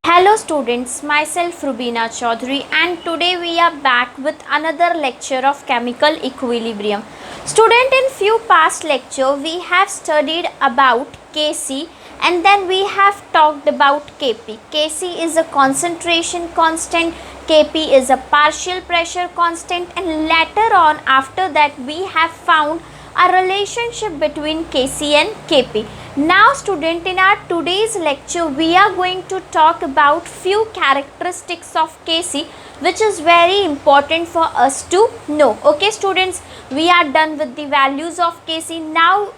Hello students, myself Rubina Chaudhary and today we are back with another lecture of chemical equilibrium. Student, in few past lecture we have studied about Kc and then we have talked about Kp. Kc is a concentration constant, Kp is a partial pressure constant, and later on after that we have found a relationship between Kc and Kp. Now student, in our today's lecture we are going to talk about few characteristics of Kc which is very important for us to know. Okay students, we are done with the values of Kc. Now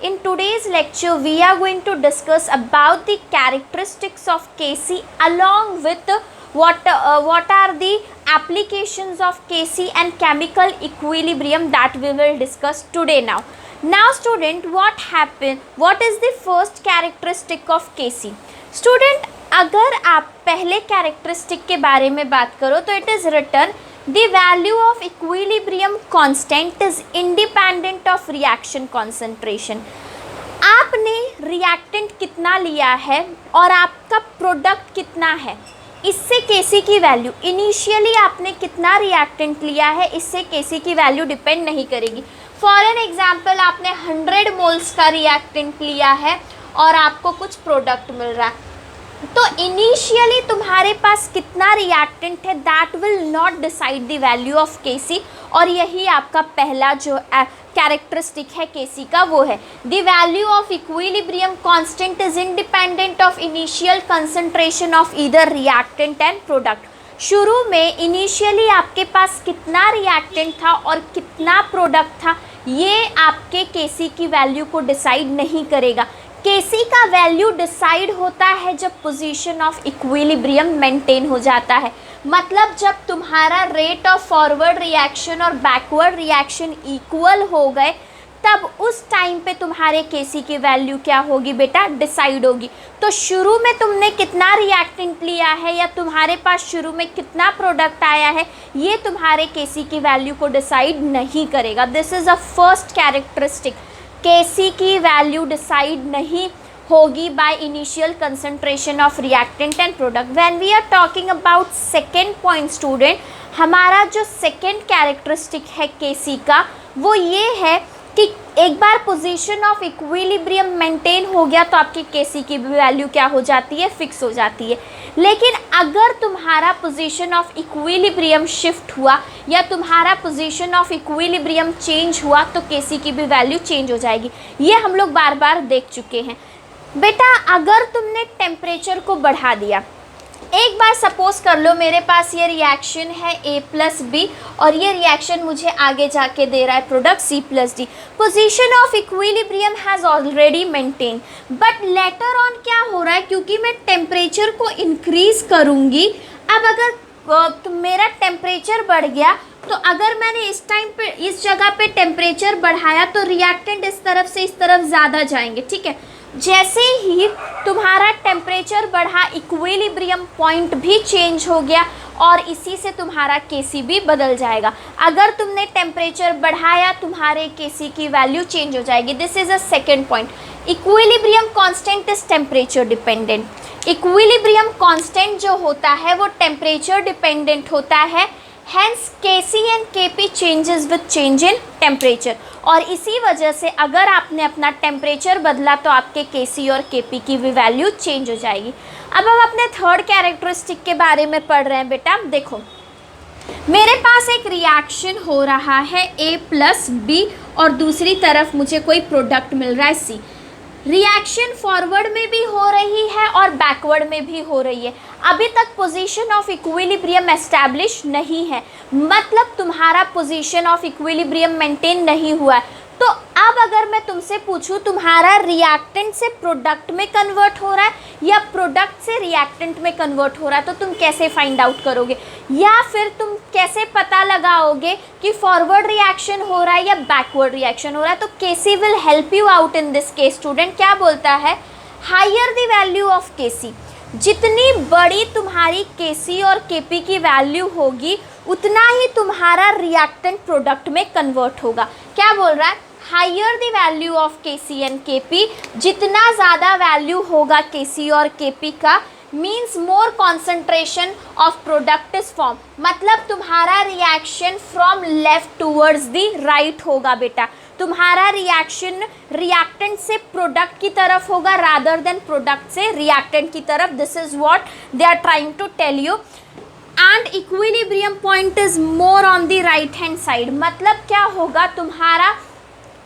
in today's lecture we are going to discuss about the characteristics of Kc along with what are the applications of Kc and chemical equilibrium that we will discuss today. Now student, what is the first characteristic of Kc? Student, अगर आप पहले characteristic के बारे में बात करो तो it is written the value of equilibrium constant is independent of reaction concentration. आपने रिएक्टेंट कितना लिया है और आपका प्रोडक्ट कितना है, इससे Kc की वैल्यू, इनिशियली आपने कितना रिएक्टेंट लिया है इससे Kc की वैल्यू डिपेंड नहीं करेगी. फॉर एन एग्जाम्पल, आपने 100 मोल्स का रिएक्टेंट लिया है और आपको कुछ प्रोडक्ट मिल रहा है, तो इनिशियली तुम्हारे पास कितना रिएक्टेंट है that will not decide the value of Kc. और यही आपका पहला जो कैरेक्टरिस्टिक है Kc का, वो है the value of equilibrium constant is independent of initial concentration of either reactant and product. शुरू में इनिशियली आपके पास कितना रिएक्टेंट था और कितना प्रोडक्ट था, ये आपके Kc की वैल्यू को डिसाइड नहीं करेगा. Kc का वैल्यू डिसाइड होता है जब पोजीशन ऑफ इक्विलिब्रियम मेंटेन हो जाता है. मतलब जब तुम्हारा रेट ऑफ फॉरवर्ड रिएक्शन और बैकवर्ड रिएक्शन इक्वल हो गए, तब उस टाइम पे तुम्हारे Kc की वैल्यू क्या होगी बेटा, डिसाइड होगी. तो शुरू में तुमने कितना रिएक्टेंट लिया है या तुम्हारे पास शुरू में कितना प्रोडक्ट आया है, ये तुम्हारे Kc की वैल्यू को डिसाइड नहीं करेगा. This is a first characteristic. Kc की वैल्यू डिसाइड नहीं होगी by initial concentration of reactant and product. When we are talking about second point student, हमारा जो सेकेंड कैरेक्टरिस्टिक है Kc का, वो ये है कि एक बार पोजीशन ऑफ इक्विलिब्रियम मेंटेन हो गया तो आपकी Kc की वैल्यू क्या हो जाती है, फिक्स हो जाती है. लेकिन अगर तुम्हारा पोजीशन ऑफ इक्विलिब्रियम शिफ्ट हुआ या तुम्हारा पोजीशन ऑफ इक्विलिब्रियम चेंज हुआ तो Kc की भी वैल्यू चेंज हो जाएगी. ये हम लोग बार बार देख चुके हैं. बेटा, अगर तुमने टेम्परेचर को बढ़ा दिया, एक बार सपोज कर लो मेरे पास ये रिएक्शन है A+B और ये रिएक्शन मुझे आगे जाके दे रहा है product C+D. Position of equilibrium has already maintain, but later on क्या हो रहा है, क्योंकि मैं टेम्परेचर को इंक्रीज करूँगी. अब अगर मेरा टेम्परेचर बढ़ गया तो अगर मैंने इस टाइम पे इस जगह पे टेम्परेचर बढ़ाया तो रिएक्टेंट इस तरफ से इस तरफ ज़्यादा जाएंगे. ठीक है, जैसे ही तुम्हारा टेम्परेचर बढ़ा, इक्विलिब्रियम पॉइंट भी चेंज हो गया और इसी से तुम्हारा Kc भी बदल जाएगा. अगर तुमने टेम्परेचर बढ़ाया तुम्हारे Kc की वैल्यू चेंज हो जाएगी. This is a second point. Equilibrium constant is temperature dependent. Equilibrium constant जो होता है वो टेम्परेचर डिपेंडेंट होता है. Hence Kc and Kp changes with change in temperature. और इसी वजह से अगर आपने अपना टेम्परेचर बदला तो आपके Kc और Kp की भी वैल्यू चेंज हो जाएगी. अब हम अपने थर्ड कैरेक्टरिस्टिक के बारे में पढ़ रहे हैं. बेटा देखो, मेरे पास एक रिएक्शन हो रहा है A+B और दूसरी तरफ मुझे कोई प्रोडक्ट मिल रहा है C. रिएक्शन फॉरवर्ड में भी हो रही है और बैकवर्ड में भी हो रही है. अभी तक पोजीशन ऑफ इक्विलिब्रियम एस्टैब्लिश नहीं है, मतलब तुम्हारा पोजीशन ऑफ इक्विलिब्रियम मेंटेन नहीं हुआ है. तो अब अगर मैं तुमसे पूछूं तुम्हारा रिएक्टेंट से प्रोडक्ट में कन्वर्ट हो रहा है या प्रोडक्ट से रिएक्टेंट में कन्वर्ट हो रहा है, तो तुम कैसे फाइंड आउट करोगे, या फिर तुम कैसे पता लगाओगे कि फॉरवर्ड रिएक्शन हो रहा है या बैकवर्ड रिएक्शन हो रहा है. तो Kc will help you out in this case. Student क्या बोलता है, higher the value of Kc, जितनी बड़ी तुम्हारी Kc और Kp की वैल्यू होगी उतना ही तुम्हारा रिएक्टेंट प्रोडक्ट में कन्वर्ट होगा. क्या बोल रहा है, higher the value of Kc and Kp, जितना ज़्यादा वैल्यू होगा Kc और Kp का, means more concentration of product is form, मतलब तुम्हारा reaction from left towards the right होगा बेटा, तुम्हारा रिएक्शन रिएक्टेंट से प्रोडक्ट की तरफ होगा रादर देन प्रोडक्ट से रिएक्टेंट की तरफ. This is what they are trying to tell you. And equilibrium point is more on the right hand side, मतलब क्या होगा, तुम्हारा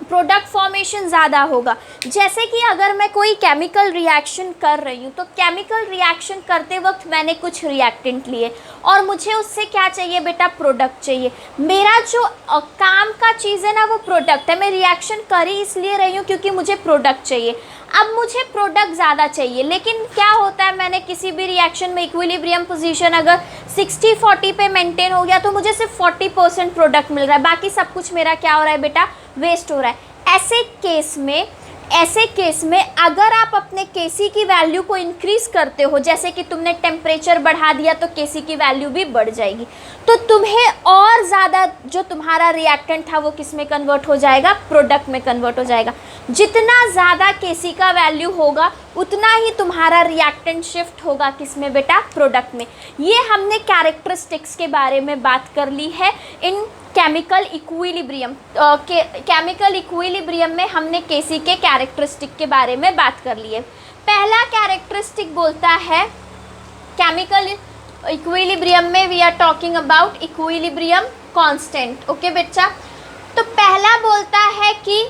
प्रोडक्ट फॉर्मेशन ज़्यादा होगा. जैसे कि अगर मैं कोई केमिकल रिएक्शन कर रही हूँ, तो केमिकल रिएक्शन करते वक्त मैंने कुछ रिएक्टेंट लिए और मुझे उससे क्या चाहिए बेटा, प्रोडक्ट चाहिए. मेरा जो काम का चीज़ है ना वो प्रोडक्ट है. मैं रिएक्शन कर ही इसलिए रही हूँ क्योंकि मुझे प्रोडक्ट चाहिए. अब मुझे प्रोडक्ट ज़्यादा चाहिए, लेकिन क्या होता है, मैंने किसी भी रिएक्शन में इक्विलिब्रियम पोजीशन अगर 60-40 पे मेंटेन हो गया तो मुझे सिर्फ 40% प्रोडक्ट मिल रहा है, बाकी सब कुछ मेरा क्या हो रहा है बेटा, वेस्ट हो रहा है. ऐसे केस में अगर आप अपने Kc की वैल्यू को इंक्रीज करते हो, जैसे कि तुमने टेम्परेचर बढ़ा दिया तो Kc की वैल्यू भी बढ़ जाएगी, तो तुम्हें और ज़्यादा जो तुम्हारा रिएक्टेंट था वो किस में कन्वर्ट हो जाएगा, प्रोडक्ट में कन्वर्ट हो जाएगा. जितना ज़्यादा Kc का वैल्यू होगा उतना ही तुम्हारा रिएक्टेंट शिफ्ट होगा किस में बेटा, प्रोडक्ट में. ये हमने कैरेक्टरिस्टिक्स के बारे में बात कर ली है इन केमिकल इक्विलिब्रियम. केमिकल इक्विलिब्रियम में हमने Kc के कैरेक्टरिस्टिक के बारे में बात कर ली है. पहला कैरेक्टरिस्टिक बोलता है केमिकल इक्विलिब्रियम में, we are talking about equilibrium constant. Okay बच्चा, तो पहला बोलता है कि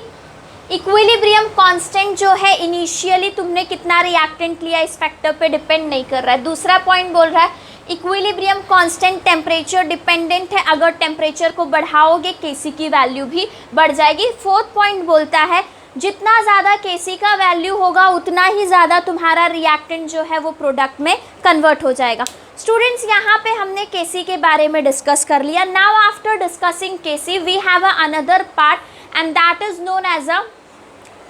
इक्विलिब्रियम कांस्टेंट जो है इनिशियली तुमने कितना रिएक्टेंट लिया इस फैक्टर पे डिपेंड नहीं कर रहा है. दूसरा पॉइंट बोल रहा है इक्विलिब्रियम कांस्टेंट टेम्परेचर डिपेंडेंट है, अगर टेम्परेचर को बढ़ाओगे Kc की वैल्यू भी बढ़ जाएगी. फोर्थ पॉइंट बोलता है जितना ज़्यादा Kc का वैल्यू होगा उतना ही ज़्यादा तुम्हारा रिएक्टेंट जो है वो प्रोडक्ट में कन्वर्ट हो जाएगा. स्टूडेंट्स, यहाँ पे हमने Kc के बारे में डिस्कस कर लिया. Now after discussing Kc we have another part and that is known as a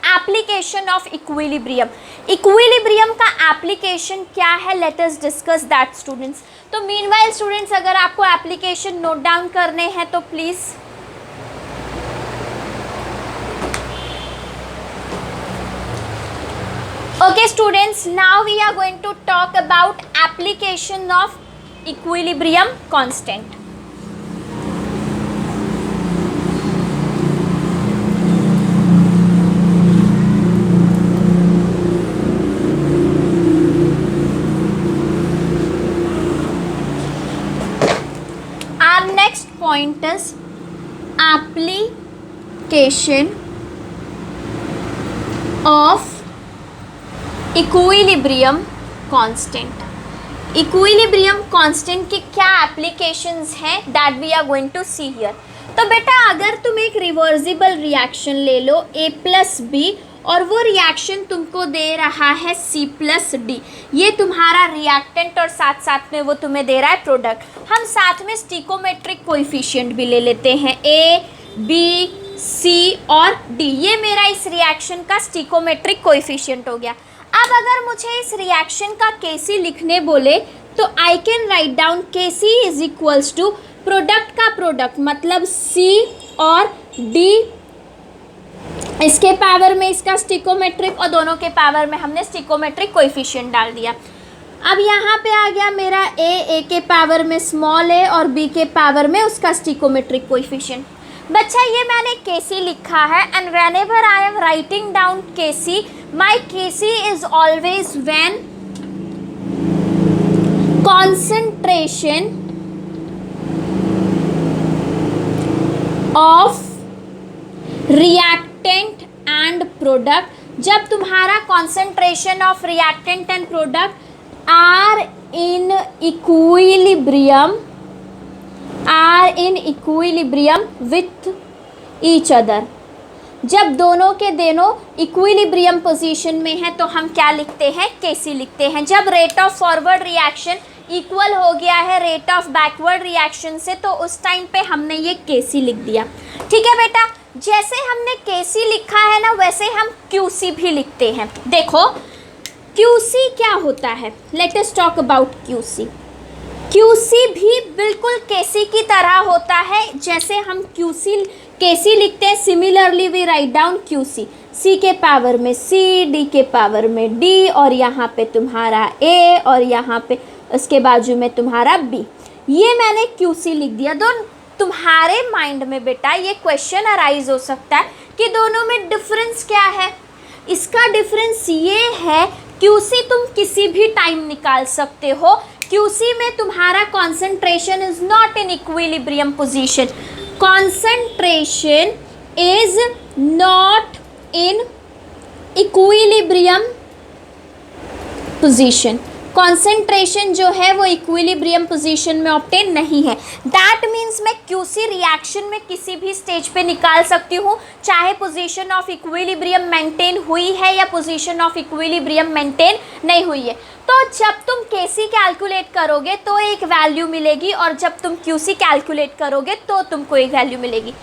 application of equilibrium. Equilibrium का एप्लीकेशन क्या है, let us discuss that students. तो मीनवाइल स्टूडेंट्स, अगर आपको एप्लीकेशन नोट डाउन करने हैं तो please okay students, now we are going to talk about application of equilibrium constant. Point is application of equilibrium constant. Equilibrium constant के क्या applications हैं that we are going to see here. तो बेटा अगर तुम एक रिवर्सिबल रिएक्शन ले लो A+B और वो रिएक्शन तुमको दे रहा है C+D, ये तुम्हारा रिएक्टेंट और साथ साथ में वो तुम्हें दे रहा है प्रोडक्ट. हम साथ में स्टिकोमेट्रिक कोएफिशिएंट भी ले लेते हैं A, B, C और D. ये मेरा इस रिएक्शन का स्टिकोमेट्रिक कोएफिशिएंट हो गया. अब अगर मुझे इस रिएक्शन का Kc लिखने बोले तो I can write down Kc is equals to product का प्रोडक्ट, मतलब C और D, इसके पावर में इसका स्टिकोमेट्रिक और दोनों के पावर में हमने स्टिकोमेट्रिक कोएफिशिएंट डाल दिया. अब यहाँ पे आ गया मेरा A के पावर में स्मॉल a और B के पावर में उसका स्टिकोमेट्रिक कोएफिशिएंट. बच्चा ये मैंने Kc लिखा है and whenever I am writing down Kc, my Kc is always when concentration of reactant and product, जब तुम्हारा concentration of reactant and product are in equilibrium with each other. जब दोनों के दोनों इक्विलिब्रियम पोजीशन में है तो हम क्या लिखते हैं, Kc लिखते हैं. जब rate of forward reaction equal हो गया है रेट ऑफ बैकवर्ड रिएक्शन से तो उस टाइम पे हमने ये Kc लिख दिया. ठीक है बेटा, जैसे हमने Kc लिखा है ना वैसे हम Qc भी लिखते हैं. देखो Qc क्या होता है, let us talk about Qc. Qc भी बिल्कुल Kc की तरह होता है. जैसे हम Kc लिखते हैं, similarly we write down Qc, C के पावर में C, D के पावर में D, और यहाँ पे तुम्हारा A, और यहाँ पे उसके बाजू में तुम्हारा B। ये मैंने Qc लिख दिया। तुम्हारे माइंड में बेटा ये क्वेश्चन अराइज हो सकता है कि दोनों में डिफरेंस क्या है। इसका डिफरेंस ये है, Qc तुम किसी भी टाइम निकाल सकते हो। Qc में तुम्हारा concentration is not in equilibrium position, concentration is not in equilibrium position, concentration जो है वो इक्विलिब्रियम पोजीशन में ऑब्टेन नहीं है। दैट मीन्स मैं Qc रिएक्शन में किसी भी स्टेज पे निकाल सकती हूँ, चाहे पोजीशन ऑफ इक्विलिब्रियम मेंटेन हुई है या पोजीशन ऑफ इक्विलिब्रियम मेंटेन नहीं हुई है। तो जब तुम Kc कैलकुलेट करोगे तो एक वैल्यू मिलेगी, और जब तुम Qc कैलकुलेट करोगे तो तुमको एक वैल्यू मिलेगी।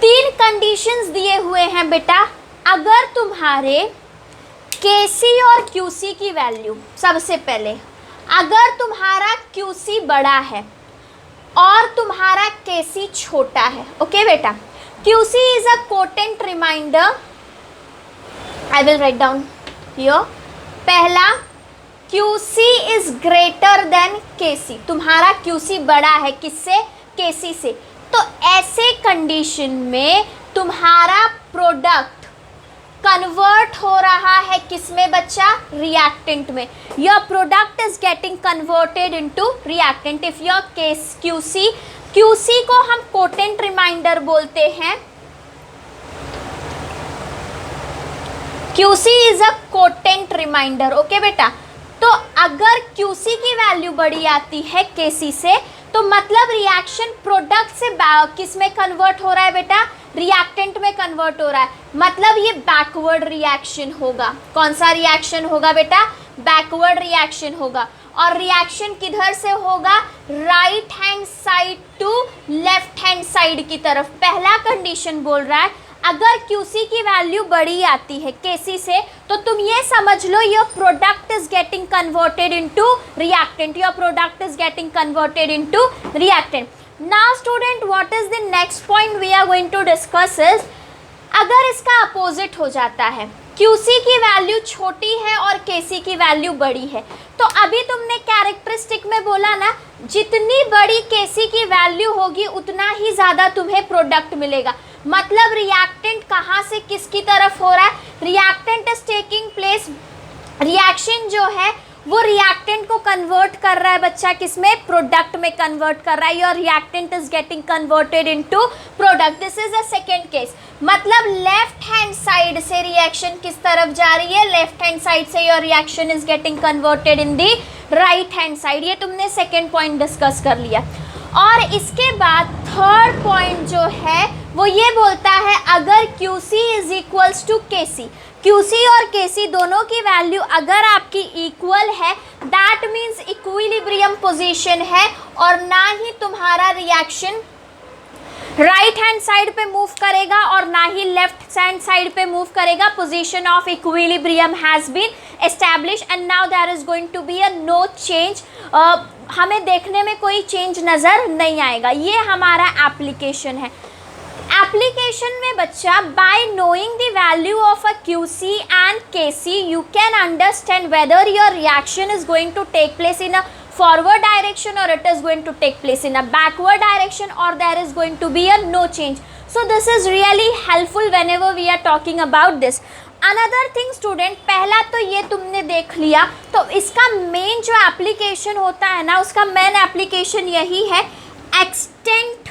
3 कंडीशंस दिए हुए हैं बेटा। अगर तुम्हारे Kc और Qc की वैल्यू, सबसे पहले अगर तुम्हारा Qc बड़ा है और तुम्हारा Kc छोटा है, ओके बेटा, Qc is a quotient reminder, I will write down here. पहला, Qc is greater than Kc, तुम्हारा Qc बड़ा है किससे? Kc से। तो ऐसे कंडीशन में तुम्हारा प्रोडक्ट कन्वर्ट हो रहा है किसमें बच्चा? रिएक्टेंट में। Your product is getting converted into reactant if your Qc को हम कोटेंट रिमाइंडर बोलते हैं। Qc is a quotient reminder, okay बेटा। तो अगर Qc की वैल्यू बड़ी आती है Kc से, तो मतलब रिएक्शन प्रोडक्ट से किस में कन्वर्ट हो रहा है बेटा? रिएक्टेंट में कन्वर्ट हो रहा है, मतलब ये बैकवर्ड रिएक्शन होगा। कौन सा रिएक्शन होगा बेटा? बैकवर्ड रिएक्शन होगा। और रिएक्शन किधर से होगा? Right hand side to left hand side की तरफ। पहला कंडीशन बोल रहा है अगर Qc की वैल्यू बड़ी आती है Kc से, तो तुम ये समझ लो your product is getting converted into reactant, your product is getting converted into reactant. Now student, what is the next point we are going to discuss is, अगर इसका अपोजिट हो जाता है, Qc की वैल्यू छोटी है और Kc की वैल्यू बड़ी है, तो अभी तुमने कैरेक्टरिस्टिक में बोला ना, जितनी बड़ी Kc की वैल्यू होगी उतना ही ज़्यादा तुम्हें प्रोडक्ट मिलेगा। मतलब रिएक्टेंट कहाँ से किसकी तरफ हो रहा है? Reactant is taking place, reaction जो है वो रिएक्टेंट को कन्वर्ट कर रहा है बच्चा, किसमें? प्रोडक्ट में कन्वर्ट कर रहा है। Your reactant is getting converted into product. This is a second case. मतलब लेफ्ट हैंड साइड से रिएक्शन किस तरफ जा रही है? लेफ्ट हैंड साइड से your reaction is getting converted in the right hand side. ये तुमने सेकेंड पॉइंट डिस्कस कर लिया। और इसके बाद थर्ड पॉइंट जो है वो ये बोलता है अगर Qc is equals to Kc, Qc और Kc दोनों की वैल्यू अगर आपकी इक्वल है, दैट मीन्स इक्विलिब्रियम पोजीशन है, और ना ही तुम्हारा रिएक्शन राइट हैंड साइड पे मूव करेगा और ना ही लेफ्ट हैंड साइड पे मूव करेगा। Position of equilibrium has been establish and now there is going to be a no change. हमें देखने में कोई चेंज नज़र नहीं आएगा। ये हमारा एप्लीकेशन है। एप्लीकेशन में बच्चा, by knowing the value of a Qc and Kc you can understand whether your reaction is going to take place in a forward direction or it is going to take place in a backward direction, or there is going to be a no change. So this is really helpful whenever we are talking about this. Another thing student, पहला तो ये तुमने देख लिया, तो इसका main जो application होता है ना, उसका मेन एप्लीकेशन यही है, एक्सटेंट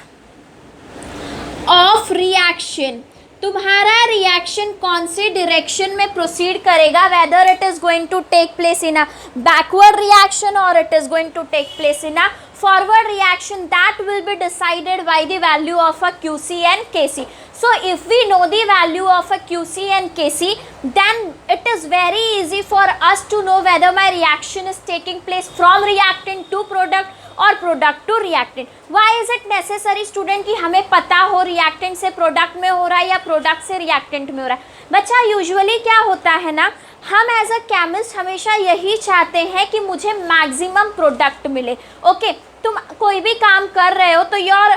ऑफ रिएक्शन। तुम्हारा रिएक्शन कौन सी डायरेक्शन में प्रोसीड करेगा, whether it is going to take place in a backward reaction और it is going to take place in a forward reaction, that will be decided by the value of a Qc and Kc. So if we know the value of a Qc and Kc, then it is very easy for us to know whether my reaction is taking place from reactant to product or product to reactant. Why is it necessary student कि हमें पता हो reactant से product में हो रहा है या product से reactant में हो रहा है? बच्चा usually क्या होता है ना, हम एज अ केमिस्ट हमेशा यही चाहते हैं कि मुझे मैक्सिमम प्रोडक्ट मिले। ओके, तुम कोई भी काम कर रहे हो तो योर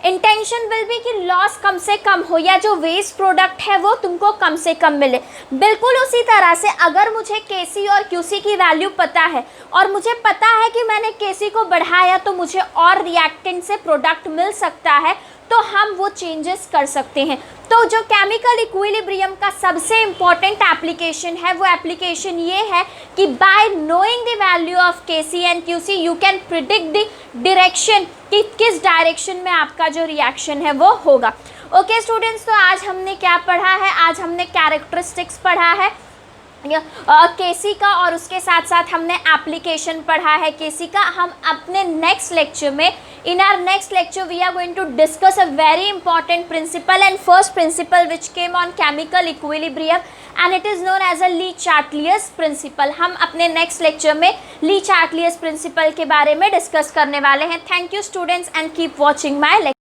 इंटेंशन विल बी कि लॉस कम से कम हो या जो वेस्ट प्रोडक्ट है वो तुमको कम से कम मिले। बिल्कुल उसी तरह से अगर मुझे केसी और क्यूसी की वैल्यू पता है और मुझे पता है कि मैंने केसी को बढ़ाया तो मुझे और रिएक्टेंट से प्रोडक्ट मिल सकता है, तो हम वो चेंजेस कर सकते हैं। तो जो केमिकल इक्विलिब्रियम का सबसे इम्पॉर्टेंट एप्लीकेशन है वो एप्लीकेशन ये है कि by knowing the value of KC and QC you can predict the direction कि किस डायरेक्शन में आपका जो रिएक्शन है वो होगा। ओके स्टूडेंट्स, तो आज हमने क्या पढ़ा है? आज हमने कैरेक्टरिस्टिक्स पढ़ा है केसी का और उसके साथ साथ हमने एप्लीकेशन पढ़ा है केसी का। हम अपने नेक्स्ट लेक्चर में, in our next lecture we are going to discuss a very important principle and first principle which came on chemical equilibrium and it is known as a Le-Chatelier's principle। हम अपने next lecture में Le-Chatelier's principle के बारे में discuss करने वाले हैं। Thank you students and keep watching my lecture.